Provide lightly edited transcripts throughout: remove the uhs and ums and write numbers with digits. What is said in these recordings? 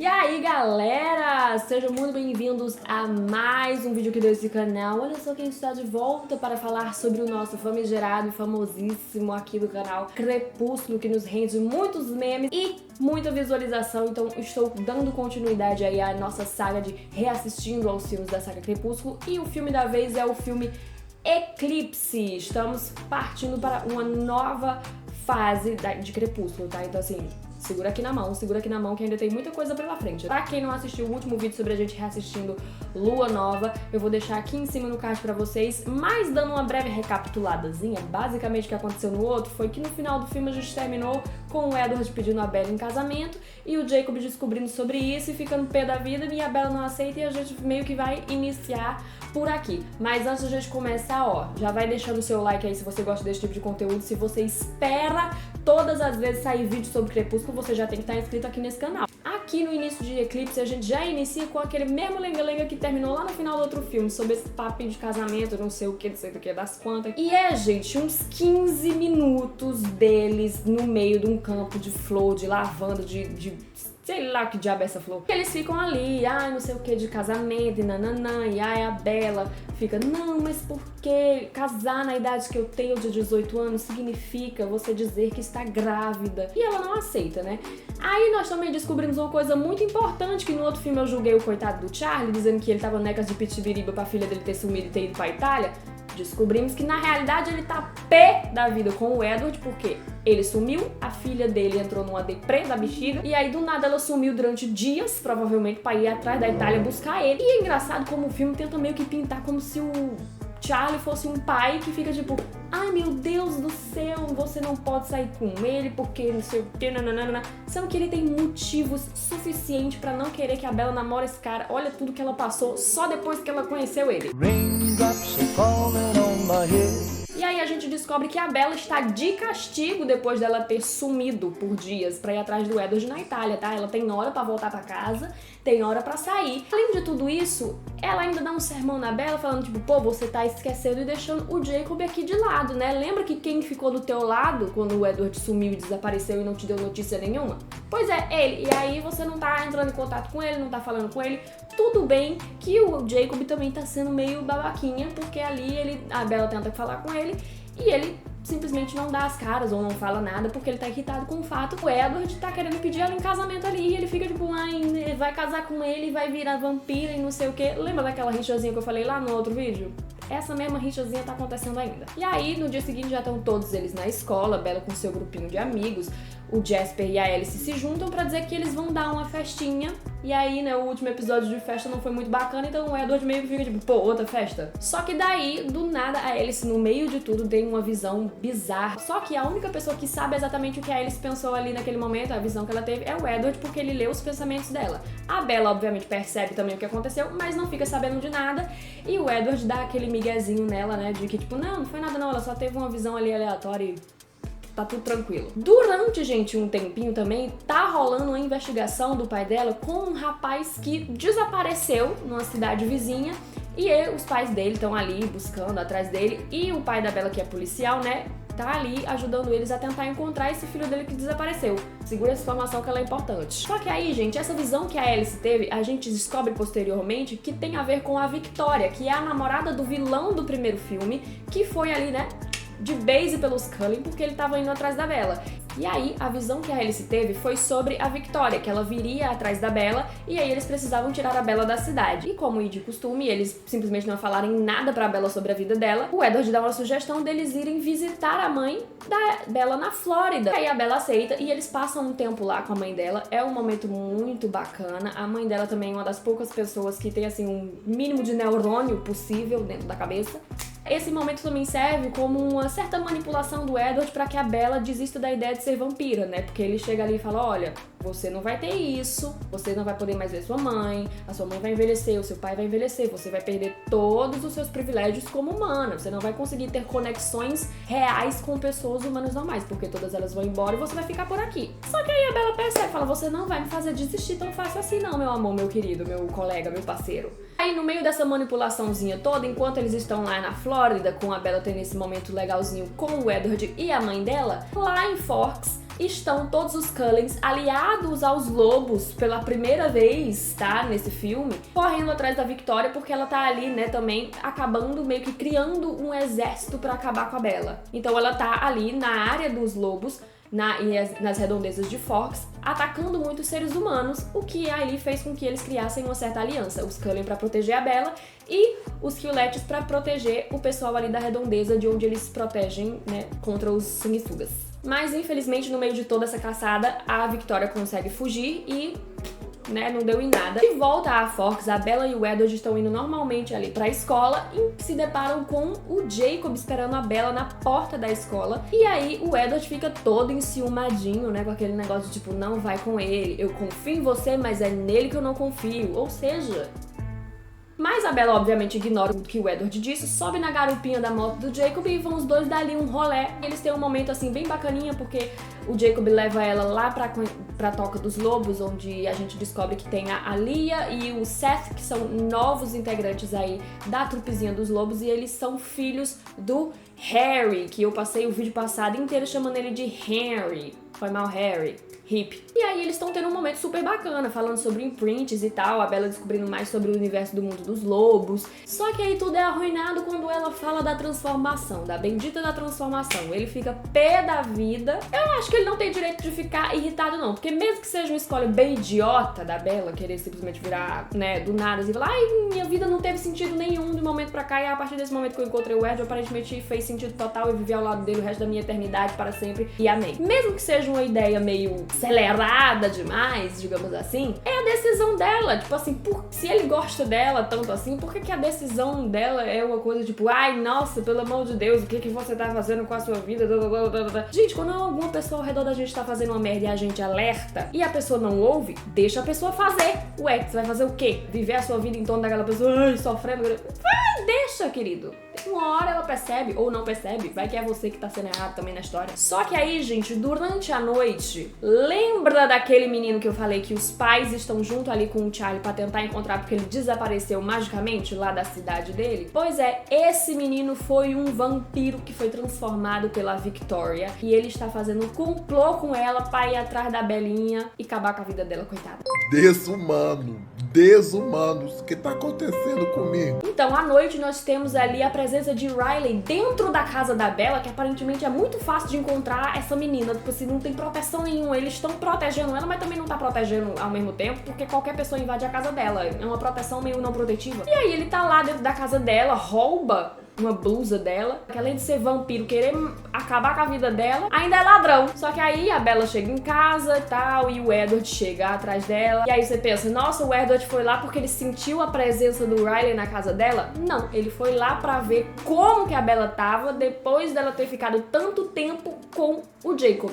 E aí galera, sejam muito bem-vindos a mais um vídeo aqui desse canal. Olha só quem está de volta para falar sobre o nosso famigerado e famosíssimo aqui do canal Crepúsculo, que nos rende muitos memes e muita visualização. Então estou dando continuidade aí à nossa saga de reassistindo aos filmes da saga Crepúsculo. E o filme da vez é o filme Eclipse. Estamos partindo para uma nova fase de Crepúsculo, tá? Então assim, segura aqui na mão que ainda tem muita coisa pela frente. Pra quem não assistiu o último vídeo sobre a gente reassistindo Lua Nova, eu vou deixar aqui em cima no card pra vocês, mas dando uma breve recapituladazinha. Basicamente o que aconteceu no outro foi que no final do filme a gente terminou com o Edward pedindo a Bella em casamento e o Jacob descobrindo sobre isso e ficando pé da vida, e a Bella não aceita e a gente meio que vai iniciar por aqui. Mas antes de a gente começar, ó, já vai deixando o seu like aí se você gosta desse tipo de conteúdo. Se você espera todas as vezes sair vídeo sobre Crepúsculo, você já tem que estar inscrito aqui nesse canal. Aqui no início de Eclipse a gente já inicia com aquele mesmo lenga-lenga que terminou lá no final do outro filme, sobre esse papinho de casamento, não sei o que, das quantas. E gente, uns 15 minutos deles no meio de um campo de flor, de lavanda, sei lá que diabo é essa flor. Eles ficam ali, não sei o que, de casamento e nananã, e a Bella fica, não, mas por que casar na idade que eu tenho de 18 anos significa você dizer que está grávida? E ela não aceita, né? Aí nós também descobrimos uma coisa muito importante, que no outro filme eu julguei o coitado do Charlie, dizendo que ele tava necas de pitibiriba pra filha dele ter sumido e ter ido pra Itália. Descobrimos que na realidade ele tá pé da vida com o Edward, porque ele sumiu, a filha dele entrou numa deprê da bexiga, e aí do nada ela sumiu durante dias, provavelmente pra ir atrás da Itália buscar ele. E é engraçado como o filme tenta meio que pintar como se o Charlie fosse um pai que fica tipo, ai meu Deus do céu, você não pode sair com ele porque não sei o que, nananana. Sendo que ele tem motivos suficientes pra não querer que a Bella namore esse cara. Olha tudo que ela passou só depois que ela conheceu ele. E aí a gente descobre que a Bella está de castigo depois dela ter sumido por dias pra ir atrás do Edward na Itália, tá? Ela tem hora pra voltar pra casa, tem hora pra sair. Além de tudo isso, ela ainda dá um sermão na Bella falando tipo, pô, você tá esquecendo e deixando o Jacob aqui de lado, né? Lembra que quem ficou do teu lado quando o Edward sumiu e desapareceu e não te deu notícia nenhuma? Pois é, ele. E aí você não tá entrando em contato com ele, não tá falando com ele. Tudo bem que o Jacob também tá sendo meio babaquinha, porque ali a Bella tenta falar com ele e ele simplesmente não dá as caras ou não fala nada porque ele tá irritado com o fato que o Edward tá querendo pedir ela em casamento ali e ele fica tipo, ai, vai casar com ele, vai virar vampira e não sei o que. Lembra daquela rixazinha que eu falei lá no outro vídeo? Essa mesma rixazinha tá acontecendo ainda. E aí, no dia seguinte, já estão todos eles na escola, Bella com seu grupinho de amigos, o Jasper e a Alice se juntam pra dizer que eles vão dar uma festinha. E aí, né, o último episódio de festa não foi muito bacana, então o Edward meio que fica tipo, pô, outra festa? Só que daí, do nada, a Alice, no meio de tudo, tem uma visão bizarra. Só que a única pessoa que sabe exatamente o que a Alice pensou ali naquele momento, a visão que ela teve, é o Edward, porque ele leu os pensamentos dela. A Bella, obviamente, percebe também o que aconteceu, mas não fica sabendo de nada. E o Edward dá aquele miguezinho nela, né, de que tipo, não foi nada não, ela só teve uma visão ali aleatória e tá tudo tranquilo. Durante, gente, um tempinho também, tá rolando uma investigação do pai dela com um rapaz que desapareceu numa cidade vizinha e os pais dele estão ali buscando atrás dele e o pai da Bella, que é policial, né, tá ali ajudando eles a tentar encontrar esse filho dele que desapareceu. Segura essa informação que ela é importante. Só que aí, gente, essa visão que a Alice teve, a gente descobre posteriormente que tem a ver com a Victoria, que é a namorada do vilão do primeiro filme, que foi ali, né, de base pelos Cullen, porque ele tava indo atrás da Bella. E aí, a visão que a Alice teve foi sobre a Victoria, que ela viria atrás da Bella, e aí eles precisavam tirar a Bella da cidade. E como é de costume, eles simplesmente não falarem nada pra Bella sobre a vida dela, o Edward dá uma sugestão deles irem visitar a mãe da Bella na Flórida. E aí a Bella aceita, e eles passam um tempo lá com a mãe dela. É um momento muito bacana. A mãe dela também é uma das poucas pessoas que tem, assim, um mínimo de neurônio possível dentro da cabeça. Esse momento também serve como uma certa manipulação do Edward para que a Bella desista da ideia de ser vampira, né? Porque ele chega ali e fala, olha, você não vai ter isso, você não vai poder mais ver sua mãe, a sua mãe vai envelhecer, o seu pai vai envelhecer, você vai perder todos os seus privilégios como humana, você não vai conseguir ter conexões reais com pessoas humanas normais, porque todas elas vão embora e você vai ficar por aqui. Só que aí a Bella percebe, fala, você não vai me fazer desistir tão fácil assim não, meu amor, meu querido, meu colega, meu parceiro. Aí no meio dessa manipulaçãozinha toda, enquanto eles estão lá na Flórida, com a Bella tendo esse momento legalzinho com o Edward e a mãe dela, lá em Forks estão todos os Cullens aliados aos lobos pela primeira vez, tá? Nesse filme, correndo atrás da Victoria porque ela tá ali, né, também acabando, meio que criando um exército pra acabar com a Bella. Então ela tá ali na área dos lobos, nas redondezas de Forks, atacando muitos seres humanos, o que ali fez com que eles criassem uma certa aliança. Os Cullen pra proteger a Bella e os Quillettes pra proteger o pessoal ali da redondeza, de onde eles protegem, né, contra os sanguessugas. Mas infelizmente no meio de toda essa caçada, a Victoria consegue fugir e, né, não deu em nada. De volta a Forks, a Bella e o Edward estão indo normalmente ali pra escola e se deparam com o Jacob esperando a Bella na porta da escola. E aí o Edward fica todo enciumadinho, né, com aquele negócio de tipo, não vai com ele, eu confio em você, mas é nele que eu não confio. Ou seja... Mas a Bella obviamente ignora o que o Edward disse, sobe na garupinha da moto do Jacob e vão os dois dar ali um rolé. Eles têm um momento assim bem bacaninha porque o Jacob leva ela lá pra Toca dos Lobos, onde a gente descobre que tem a Lia e o Seth, que são novos integrantes aí da trupezinha dos lobos, e eles são filhos do Harry, que eu passei o vídeo passado inteiro chamando ele de Henry. Foi mal, Harry. Hip. E aí eles estão tendo um momento super bacana, falando sobre imprints e tal, a Bella descobrindo mais sobre o universo do mundo dos lobos. Só que aí tudo é arruinado quando ela fala da transformação, da bendita da transformação. Ele fica pé da vida. Eu acho que ele não tem direito de ficar irritado não, porque mesmo que seja uma escolha bem idiota da Bella, querer simplesmente virar, né, do nada e falar, ai, minha vida não teve sentido nenhum de um momento pra cá, e a partir desse momento que eu encontrei o Edward, aparentemente fez sentido total e vivi ao lado dele o resto da minha eternidade para sempre, e amém. Mesmo que seja uma ideia meio acelerada demais, digamos assim, é a decisão dela. Tipo assim, se ele gosta dela tanto assim, por que a decisão dela é uma coisa tipo, ai, nossa, pelo amor de Deus, o que você tá fazendo com a sua vida? Gente, quando alguma pessoa ao redor da gente tá fazendo uma merda e a gente alerta e a pessoa não ouve, deixa a pessoa fazer. Ué, você vai fazer o quê? Viver a sua vida em torno daquela pessoa, ai, sofrendo? Vai, deixa, querido. Uma hora ela percebe ou não percebe, vai que é você que tá sendo errado também na história. Só que aí, gente, durante a noite, lembra daquele menino que eu falei que os pais estão junto ali com o Charlie pra tentar encontrar porque ele desapareceu magicamente lá da cidade dele? Pois é, esse menino foi um vampiro que foi transformado pela Victoria e ele está fazendo um complô com ela pra ir atrás da Belinha e acabar com a vida dela, coitada. Desumanos, o que tá acontecendo comigo? Então, à noite nós temos ali a presença de Riley dentro da casa da Bella, que aparentemente é muito fácil de encontrar essa menina, tipo assim, não tem proteção nenhuma, eles estão protegendo ela, mas também não tá protegendo ao mesmo tempo, porque qualquer pessoa invade a casa dela, é uma proteção meio não protetiva. E aí ele tá lá dentro da casa dela, rouba uma blusa dela, que além de ser vampiro, querer acabar com a vida dela, ainda é ladrão. Só que aí a Bella chega em casa e tal, e o Edward chega atrás dela, e aí você pensa, nossa, o Edward foi lá porque ele sentiu a presença do Riley na casa dela? Não, ele foi lá pra ver como que a Bella tava depois dela ter ficado tanto tempo com o Jacob.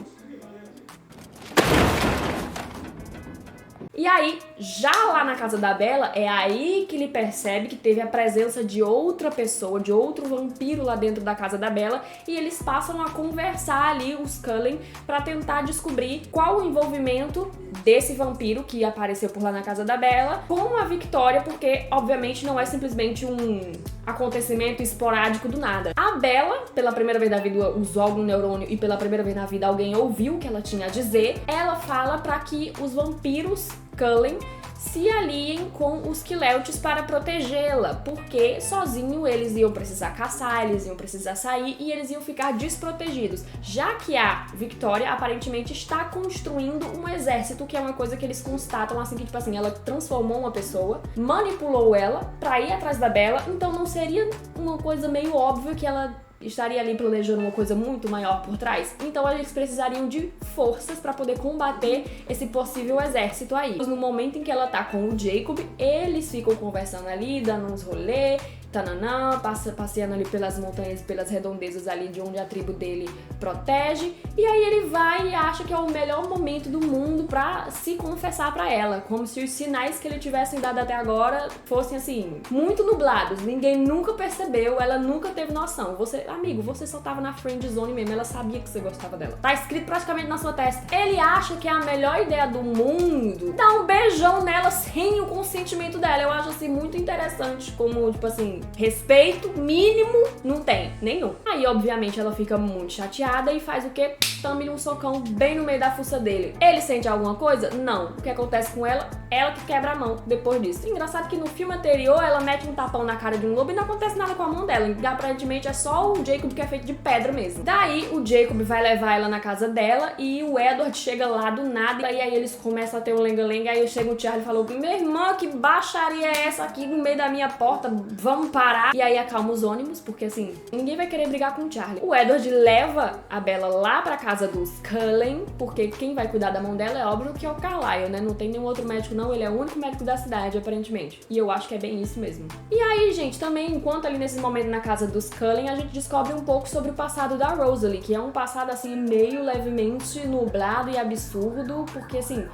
E aí, já lá na casa da Bella, é aí que ele percebe que teve a presença de outra pessoa, de outro vampiro lá dentro da casa da Bella, e eles passam a conversar ali, os Cullen, pra tentar descobrir qual o envolvimento desse vampiro que apareceu por lá na casa da Bella com a Victoria, porque obviamente não é simplesmente um acontecimento esporádico do nada. A Bella, pela primeira vez na vida, usou algum neurônio e pela primeira vez na vida alguém ouviu o que ela tinha a dizer. Ela fala pra que os vampiros Cullen se aliem com os Quillettes para protegê-la, porque sozinho eles iam precisar caçar, eles iam precisar sair e eles iam ficar desprotegidos, já que a Victoria aparentemente está construindo um exército, que é uma coisa que eles constatam assim, que tipo assim, ela transformou uma pessoa, manipulou ela pra ir atrás da Bella, então não seria uma coisa meio óbvia que ela estaria ali planejando uma coisa muito maior por trás? Então eles precisariam de forças para poder combater esse possível exército aí. No momento em que ela tá com o Jacob, eles ficam conversando ali, dando uns rolê, tananã, passeando ali pelas montanhas, pelas redondezas ali de onde a tribo dele protege. E aí ele vai e acha que é o melhor momento do mundo pra se confessar pra ela, como se os sinais que ele tivesse dado até agora fossem assim, muito nublados. Ninguém nunca percebeu, ela nunca teve noção. Amigo, você só tava na friend zone mesmo, ela sabia que você gostava dela. Tá escrito praticamente na sua testa. Ele acha que é a melhor ideia do mundo dar um beijão nela sem o consentimento dela. Eu acho assim muito interessante como, tipo assim, respeito mínimo não tem, nenhum. Aí, obviamente, ela fica muito chateada e faz o quê? Tome-lhe um socão bem no meio da fuça dele. Ele sente alguma coisa? Não. O que acontece com ela? Ela que quebra a mão depois disso. Engraçado que no filme anterior ela mete um tapão na cara de um lobo e não acontece nada com a mão dela. E aparentemente é só o Jacob que é feito de pedra mesmo. Daí o Jacob vai levar ela na casa dela e o Edward chega lá do nada. E aí eles começam a ter um lenga-lenga. Aí chega o Charlie e falou: minha irmã, que baixaria é essa aqui no meio da minha porta? Vamos parar. E aí acalma os ônibus, porque assim, ninguém vai querer brigar com o Charlie. O Edward leva a Bella lá pra casa dos Cullen, porque quem vai cuidar da mão dela é óbvio que é o Carlyle, né? Não tem nenhum outro médico não, ele é o único médico da cidade, aparentemente. E eu acho que é bem isso mesmo. E aí, gente, também, enquanto ali nesse momento na casa dos Cullen, a gente descobre um pouco sobre o passado da Rosalie, que é um passado, assim, meio levemente nublado e absurdo, porque, assim,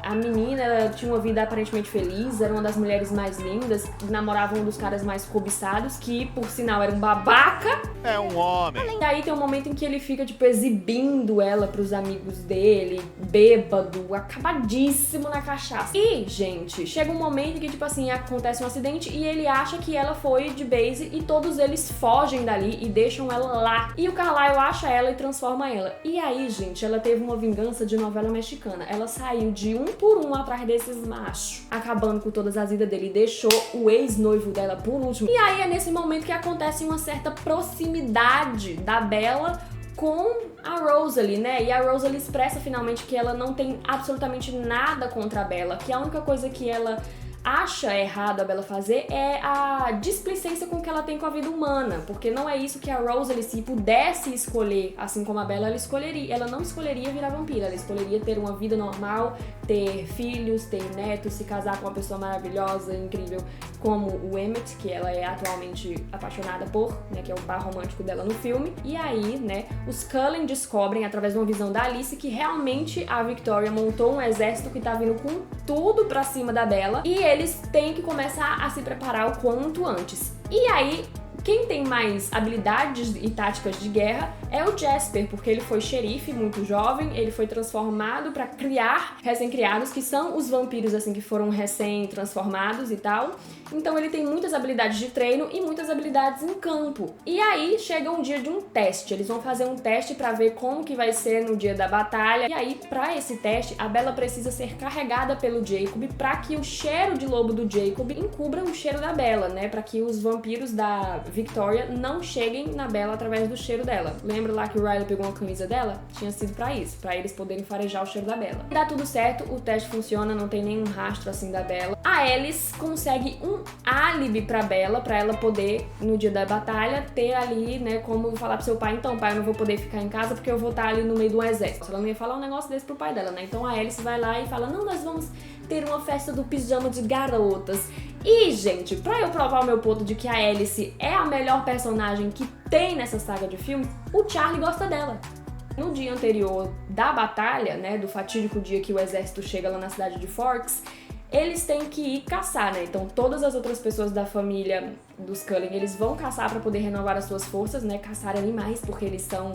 a menina, ela tinha uma vida aparentemente feliz, era uma das mulheres mais lindas, namorava um dos caras mais cobiçados, que, por sinal, era um babaca. É um homem. E aí tem um momento em que ele fica, tipo, exibindo ela pros amigos dele, bêbado, acabadíssimo na cachaça. E, gente, chega um momento em que, tipo assim, acontece um acidente e ele acha que ela foi de base e todos eles fogem dali e deixam ela lá. E o Carlyle acha ela e transforma ela. E aí, gente, ela teve uma vingança de novela mexicana. Ela saiu de um por um atrás desses machos, acabando com todas as vidas dele, deixou o ex-noivo dela por último. E aí é nesse momento que acontece uma certa proximidade da Bella com a Rosalie, né? E a Rosalie expressa finalmente que ela não tem absolutamente nada contra a Bella, que a única coisa que ela acha errado a Bella fazer é a displicência com que ela tem com a vida humana, porque não é isso que a Rosalie, se pudesse escolher, assim como a Bella, ela escolheria. Ela não escolheria virar vampira, ela escolheria ter uma vida normal, ter filhos, ter netos, se casar com uma pessoa maravilhosa, incrível, como o Emmett, que ela é atualmente apaixonada por, né, que é o par romântico dela no filme. E aí, né, os Cullen descobrem, através de uma visão da Alice, que realmente a Victoria montou um exército que tá vindo com tudo pra cima da Bella, e eles têm que começar a se preparar o quanto antes. E aí, quem tem mais habilidades e táticas de guerra é o Jasper, porque ele foi xerife muito jovem, ele foi transformado pra criar recém-criados, que são os vampiros, assim, que foram recém-transformados e tal. Então ele tem muitas habilidades de treino e muitas habilidades em campo. E aí chega um dia de um teste, eles vão fazer um teste pra ver como que vai ser no dia da batalha. E aí, pra esse teste, a Bella precisa ser carregada pelo Jacob pra que o cheiro de lobo do Jacob encubra o cheiro da Bella, né? Pra que os vampiros da Victoria não cheguem na Bella através do cheiro dela. Lembra lá que o Riley pegou uma camisa dela? Tinha sido pra isso, pra eles poderem farejar o cheiro da Bella. Dá tudo certo, o teste funciona, não tem nenhum rastro assim da Bella. A Alice consegue um álibi pra Bella, pra ela poder, no dia da batalha, ter ali, né, como falar pro seu pai: então, pai, eu não vou poder ficar em casa porque eu vou estar ali no meio do exército. Ela não ia falar um negócio desse pro pai dela, né? Então a Alice vai lá e fala: não, nós vamos ter uma festa do pijama de garotas. E, gente, pra eu provar o meu ponto de que a Alice é a melhor personagem que tem nessa saga de filmes, o Charlie gosta dela. No dia anterior da batalha, né, do fatídico dia que o exército chega lá na cidade de Forks, eles têm que ir caçar, né? Então todas as outras pessoas da família dos Cullen, eles vão caçar pra poder renovar as suas forças, né? Caçar animais, porque eles são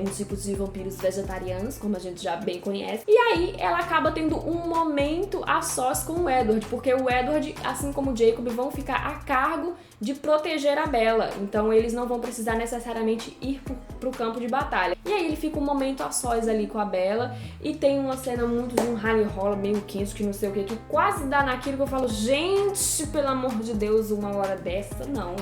um tipo de vampiros vegetarianos, como a gente já bem conhece. E aí ela acaba tendo um momento a sós com o Edward, porque o Edward, assim como o Jacob, vão ficar a cargo de proteger a Bella. Então eles não vão precisar necessariamente ir pro campo de batalha. E aí ele fica um momento a sós ali com a Bella e tem uma cena muito de um rally rola meio quente, que não sei o que quase dá naquilo que eu falo: gente, pelo amor de Deus, uma hora dessa, não.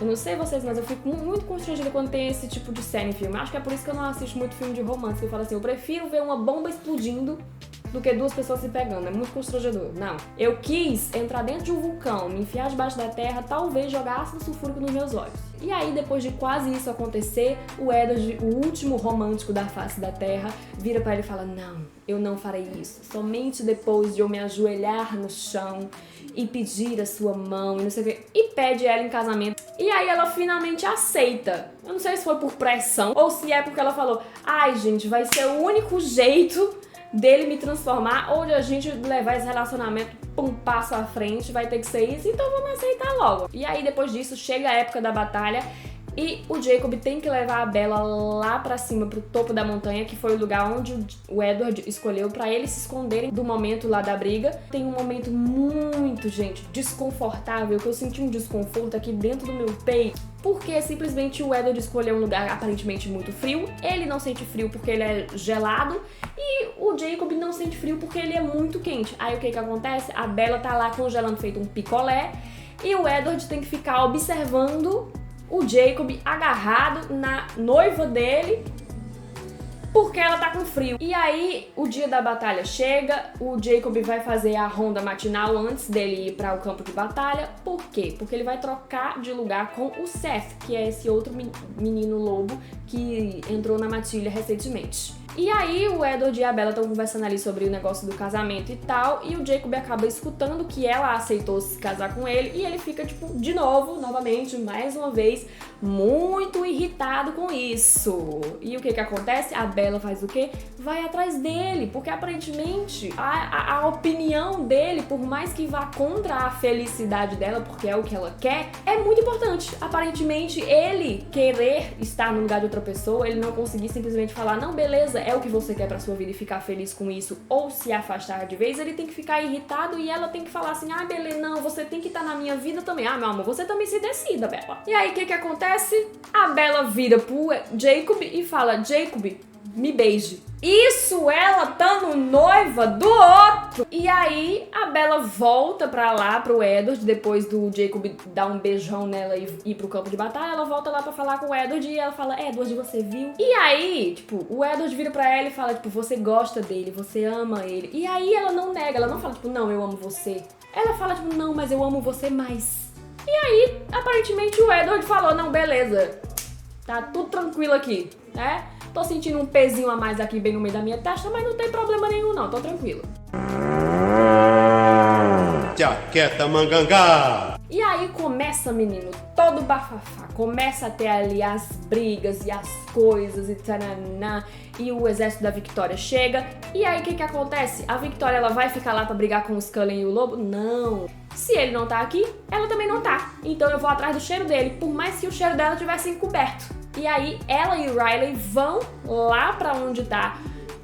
Eu não sei vocês, mas eu fico muito constrangida quando tem esse tipo de cena em filme. Acho que é por isso que eu não assisto muito filme de romance, que eu falo assim: eu prefiro ver uma bomba explodindo do que duas pessoas se pegando. É muito constrangedor. Não. Eu quis entrar dentro de um vulcão, me enfiar debaixo da terra, talvez jogar ácido sulfúrico nos meus olhos. E aí, depois de quase isso acontecer, o Edward, o último romântico da face da terra, vira pra ele e fala: não, eu não farei isso. Somente depois de eu me ajoelhar no chão e pedir a sua mão e não sei o quê. E pede ela em casamento. E aí ela finalmente aceita. Eu não sei se foi por pressão ou se é porque ela falou: ai, gente, vai ser o único jeito dele me transformar ou de a gente levar esse relacionamento um passo à frente, vai ter que ser isso, então vamos aceitar logo. E aí depois disso chega a época da batalha e o Jacob tem que levar a Bella lá pra cima, pro topo da montanha, que foi o lugar onde o Edward escolheu pra eles se esconderem do momento lá da briga. Tem um momento muito, gente, desconfortável, que eu senti um desconforto aqui dentro do meu peito, porque simplesmente o Edward escolheu um lugar aparentemente muito frio, ele não sente frio porque ele é gelado, e o Jacob não sente frio porque ele é muito quente. Aí o que que acontece? A Bella tá lá congelando feito um picolé, e o Edward tem que ficar observando o Jacob agarrado na noiva dele porque ela tá com frio. E aí o dia da batalha chega, o Jacob vai fazer a ronda matinal antes dele ir para o campo de batalha. Por quê? Porque ele vai trocar de lugar com o Seth, que é esse outro menino lobo que entrou na matilha recentemente. E aí o Edward e a Bella estão conversando ali sobre o negócio do casamento e tal, e o Jacob acaba escutando que ela aceitou se casar com ele, e ele fica, tipo, de novo, novamente, mais uma vez, muito irritado com isso. E o que que acontece? A Bella faz o quê? Vai atrás dele, porque aparentemente a opinião dele, por mais que vá contra a felicidade dela, porque é o que ela quer, é muito importante. Aparentemente, ele querer estar no lugar de outra pessoa, ele não conseguir simplesmente falar: não, beleza, é o que você quer pra sua vida e ficar feliz com isso, ou se afastar de vez, ele tem que ficar irritado e ela tem que falar assim: ah, beleza, não, você tem que estar na minha vida também. Ah, meu amor, você também se decida, Bella. E aí, o que que acontece? A Bella vira pro Jacob e fala: Jacob, me beije. Isso, ela estando noiva do outro. E aí a Bella volta pra lá, pro Edward, depois do Jacob dar um beijão nela e ir pro campo de batalha. Ela volta lá pra falar com o Edward e ela fala: Edward, você viu? E aí, tipo, o Edward vira pra ela e fala, tipo, você gosta dele, você ama ele. E aí ela não nega, ela não fala, tipo, não, eu amo você. Ela fala, tipo, não, mas eu amo você mais. E aí, aparentemente, o Edward falou: não, beleza, tá tudo tranquilo aqui, né? Tô sentindo um pezinho a mais aqui bem no meio da minha testa, mas não tem problema nenhum não, tô tranquilo. Jaqueta mangangá! E aí começa, menino, todo bafafá. Começa a ter ali as brigas e as coisas e taraná. E o exército da Victoria chega. E aí o que que acontece? A Victoria, ela vai ficar lá pra brigar com os Cullen e o Lobo? Não. Se ele não tá aqui, ela também não tá. Então eu vou atrás do cheiro dele, por mais que o cheiro dela tivesse encoberto. E aí ela e o Riley vão lá pra onde tá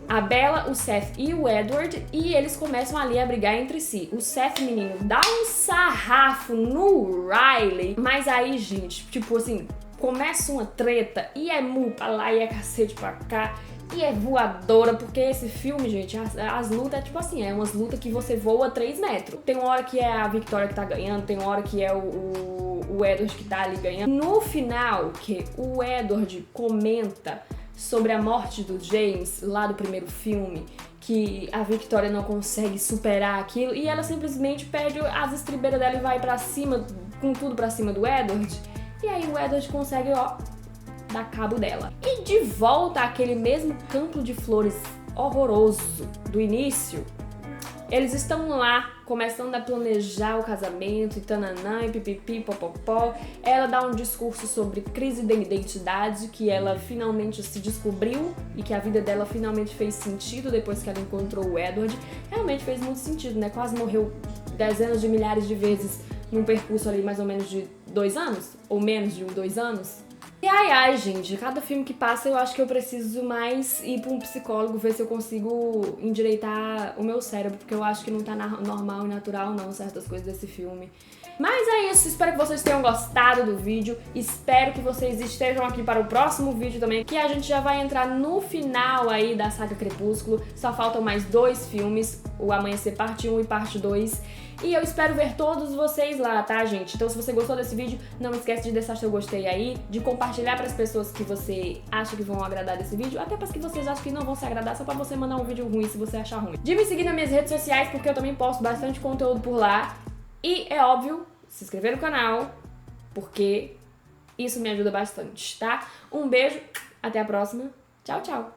a Bella, o Seth e o Edward, e eles começam ali a brigar entre si. O Seth, menino, dá um sarrafo no Riley, mas aí, gente, tipo assim, começa uma treta e é mu pra lá e é cacete pra cá. E é voadora, porque esse filme, gente, as lutas é tipo assim, é umas lutas que você voa 3 metros. Tem uma hora que é a Victoria que tá ganhando, tem uma hora que é o Edward que tá ali ganhando. No final, que o Edward comenta sobre a morte do James, lá do primeiro filme, que a Victoria não consegue superar aquilo, e ela simplesmente perde as estribeiras dela e vai pra cima, com tudo pra cima do Edward. E aí o Edward consegue, ó, dar cabo dela. E de volta àquele mesmo campo de flores horroroso do início, eles estão lá, começando a planejar o casamento e tananã e pipipi, popopó. Ela dá um discurso sobre crise de identidade, que ela finalmente se descobriu e que a vida dela finalmente fez sentido depois que ela encontrou o Edward. Realmente fez muito sentido, né? Quase morreu dezenas de milhares de vezes num percurso ali mais ou menos de 2 anos, ou menos de 2 anos. E ai, gente, cada filme que passa eu acho que eu preciso mais ir pra um psicólogo ver se eu consigo endireitar o meu cérebro, porque eu acho que não tá normal e natural não, certas coisas desse filme. Mas é isso, espero que vocês tenham gostado do vídeo, espero que vocês estejam aqui para o próximo vídeo também, que a gente já vai entrar no final aí da saga Crepúsculo, só faltam mais 2 filmes, o Amanhecer parte 1 e parte 2, e eu espero ver todos vocês lá, tá, gente? Então se você gostou desse vídeo, não esquece de deixar seu gostei aí, de compartilhar compartilhar pras pessoas que você acha que vão agradar desse vídeo, até pras que vocês acham que não vão se agradar, só pra você mandar um vídeo ruim se você achar ruim. De me seguir nas minhas redes sociais, porque eu também posto bastante conteúdo por lá. E, é óbvio, se inscrever no canal, porque isso me ajuda bastante, tá? Um beijo, até a próxima. Tchau, tchau!